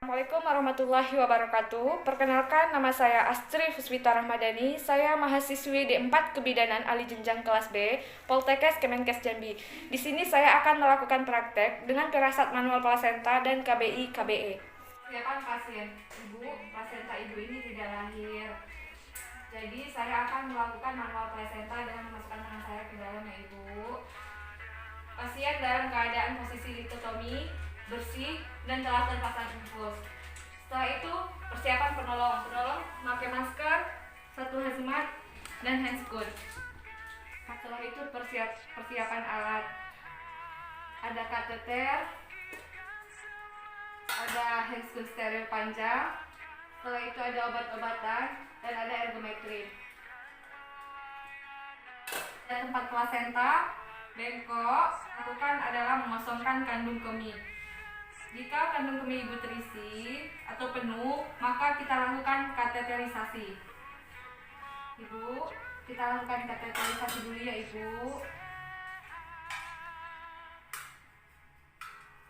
Assalamualaikum warahmatullahi wabarakatuh. Perkenalkan, nama saya Astri Fuswita Rahmadani. Saya mahasiswi D4 Kebidanan Ali Jenjang kelas B, Poltekkes Kemenkes Jambi. Di sini saya akan melakukan praktek dengan firasat manual plasenta dan KBI KBE. Persiapan pasien ibu, plasenta ibu ini tidak lahir. Jadi saya akan melakukan manual plasenta dengan memasukkan tangan saya ke dalam ibu. Pasien dalam keadaan posisi litotomi, bersih, dan telah terpasang infus. Setelah itu, persiapan penolong memakai masker, satu hazmat, dan handscoot. Setelah itu, persiapan alat. Ada kateter, ada handscoot steril panjang, setelah itu ada obat-obatan, dan ada ergometrin. Ada tempat plasenta, bengkok, lakukan adalah mengosongkan kandung kemih. Jika kandung kemih ibu terisi atau penuh, maka kita lakukan kateterisasi. Ibu, kita lakukan kateterisasi dulu ya ibu.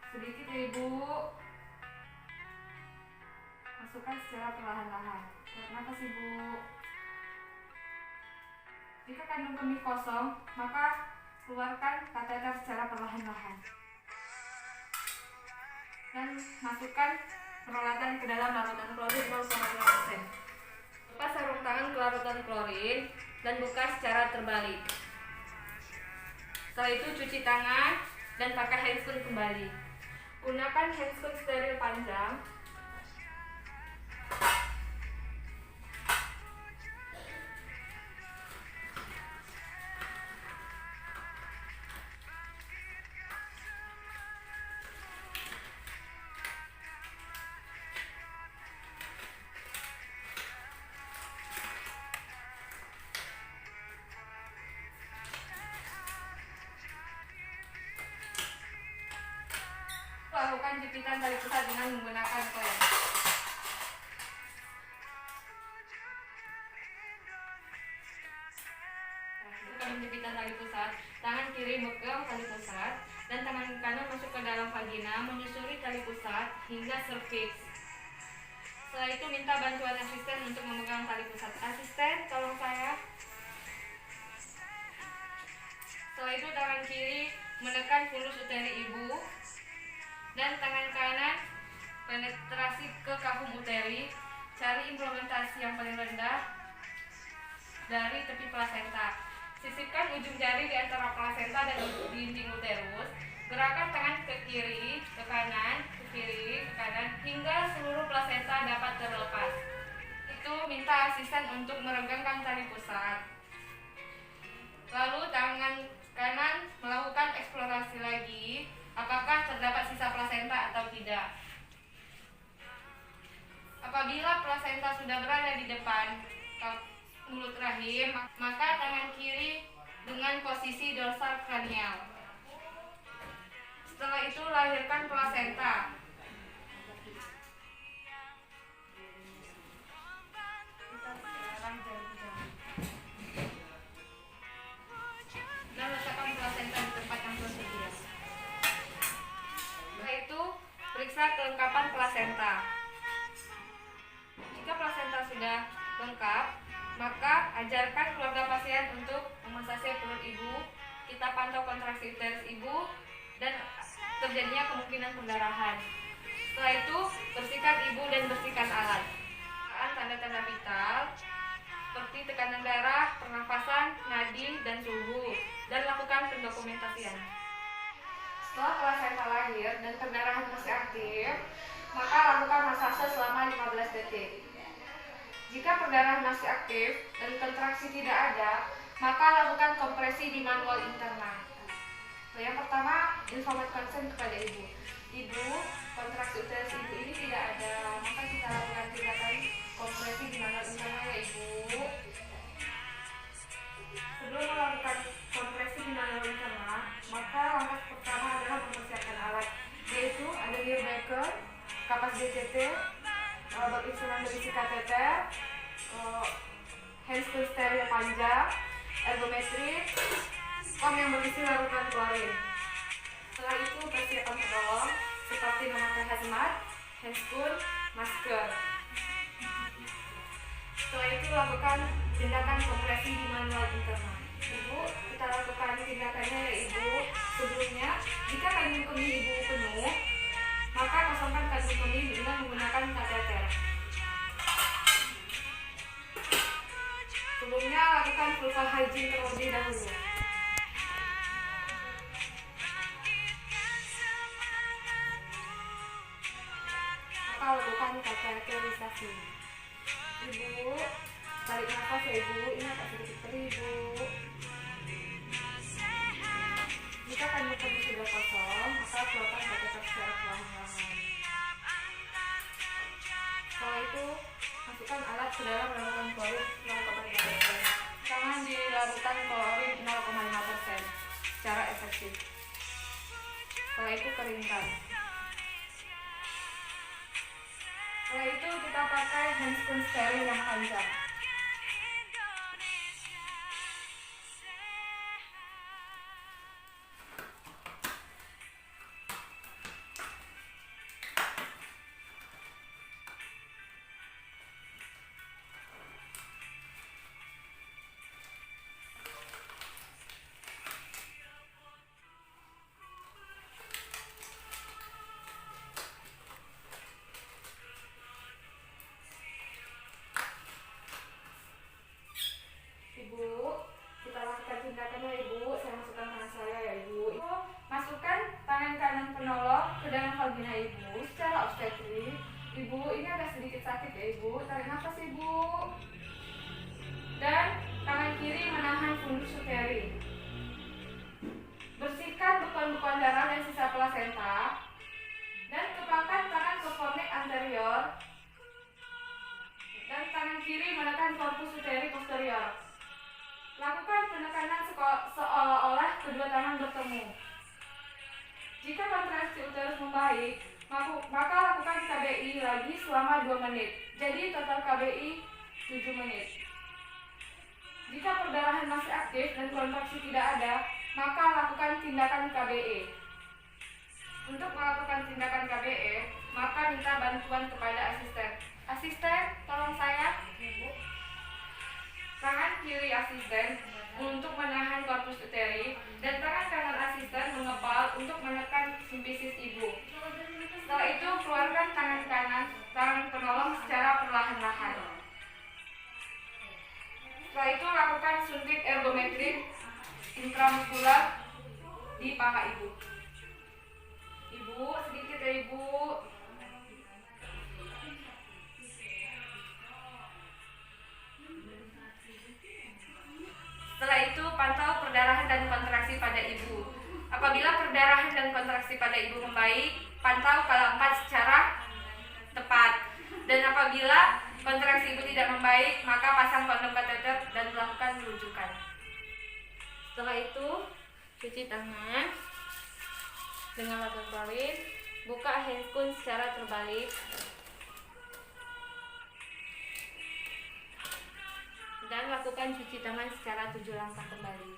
Sedikit ya ibu. Masukkan secara perlahan-lahan. Tarik nafas ibu. Jika kandung kemih kosong, maka keluarkan kateter secara perlahan-lahan. Dan masukkan peralatan ke dalam larutan klorin 0,5%. Lepas sarung tangan ke larutan klorin dan buka secara terbalik. Setelah itu cuci tangan dan pakai handscoot kembali. Gunakan handscoot steril panjang. Lakukan jepitan tali pusat dengan menggunakan klem. Lakukan jepitan tali pusat. Tangan kiri megang tali pusat dan tangan kanan masuk ke dalam vagina, menyusuri tali pusat hingga serviks. Setelah itu minta bantuan asisten untuk memegang tali pusat. Asisten, tolong saya. Setelah itu tangan kiri menekan fulus uteri ibu dan tangan kanan penetrasi ke kafum uteri. Cari implementasi yang paling rendah dari tepi plasenta. Sisipkan ujung jari di antara plasenta dan dinding uterus. Gerakan tangan ke kiri, ke kanan, ke kiri, ke kanan hingga seluruh plasenta dapat terlepas. Itu minta asisten untuk meregangkan tali pusat. Lalu tangan kanan melakukan eksplorasi lagi. Apakah terdapat sisa plasenta atau tidak? Apabila plasenta sudah berada di depan mulut rahim, maka tangan kiri dengan posisi dorsal kranial. Setelah itu lahirkan plasenta. Dan letakkan plasenta di tempat yang tersedia. Periksa kelengkapan plasenta. Jika plasenta sudah lengkap, maka ajarkan keluarga pasien untuk memasasi perut ibu. Kita pantau kontraksi uterus ibu dan terjadinya kemungkinan perdarahan. Setelah itu, bersihkan ibu dan bersihkan alat. Tanda-tanda vital seperti tekanan darah, pernafasan, nadi, dan suhu, dan lakukan pendokumentasian. Setelah plasenta lahir dan perdarahan masih aktif, maka lakukan masase selama 15 detik. Jika perdarahan masih aktif dan kontraksi tidak ada, maka lakukan kompresi di manual internal. Yang pertama, informat konsen kepada ibu. Ibu, kontraksi uterus ibu ini tidak ada, maka kita lakukan tindakan kompresi di manual internal ya ibu. Sebelum melakukan kompresi di manual internal, maka langkah pertama adalah mempersiapkan alat, yaitu ada Becker, kapas DCT, bab insulin berisi kateter, handscoot steril panjang, ergometri, pom yang berisi larutan klorin. Setelah itu persiapan penolong seperti memakai hazmat, handscoon, masker. Setelah itu lakukan tindakan kompresi di manual internal. Ibu, kita lakukan tindakannya ya Ibu. Sebelumnya, jika kandung kemih Ibu penuh, maka kosongkan kandung kemih dengan menggunakan kateter. Sebelumnya, lakukan vulva hygiene terlebih dahulu. Maka lakukan kateterisasi. Ibu, tarik nafas ya Ibu, ini agak sedikit perih Ibu. Jika kandung kemih sudah kosong, maka keluarkan kateter secara perlahan-lahan. Setelah itu, masukkan alat ke dalam larutan klorin 0,5%. Jangan dilarutkan klorin 0,5% secara efektif. Setelah itu keringkan. Setelah itu kita pakai handscoon steril yang panjang. Ibu, kita lakukan tindakannya Ibu. Saya masukkan tangan saya ya Ibu. Ibu, masukkan tangan kanan penolong ke dalam vagina Ibu secara obstetrik. Ibu, ini agak sedikit sakit ya Ibu. Tarik nafas Ibu. Dan tangan kiri menahan fundus uteri. Bersihkan beton-beton darah dan sisa plasenta. Dan kepalkan tangan ke fornix anterior. Dan tangan kiri menekan korpus uteri posterior. Lakukan penekanan seolah-olah kedua tangan bertemu. Jika kontraksi uterus membaik, maka lakukan KBI lagi selama 2 menit. Jadi total KBI 7 menit. Jika perdarahan masih aktif dan kontraksi tidak ada, maka lakukan tindakan KBE. Untuk melakukan tindakan KBE, maka minta bantuan kepada asisten. Asisten, tolong saya. Tangan kiri asisten untuk menahan korpus uteri dan tangan kanan asisten mengepal untuk menekan simfisis ibu. Setelah itu keluarkan tangan kanan, tangan penolong secara perlahan-lahan. Setelah itu lakukan suntik ergometrik intramuskular di paha ibu. Ibu, sedikit ya Ibu. Setelah itu, pantau perdarahan dan kontraksi pada ibu. Apabila perdarahan dan kontraksi pada ibu membaik, pantau K4 secara tepat. Dan apabila kontraksi ibu tidak membaik, maka pasang kondom kateter dan melakukan rujukan. Setelah itu, cuci tangan dengan larutan klorin, buka handscoon secara terbalik. Dan lakukan cuci tangan secara 7 langkah kembali.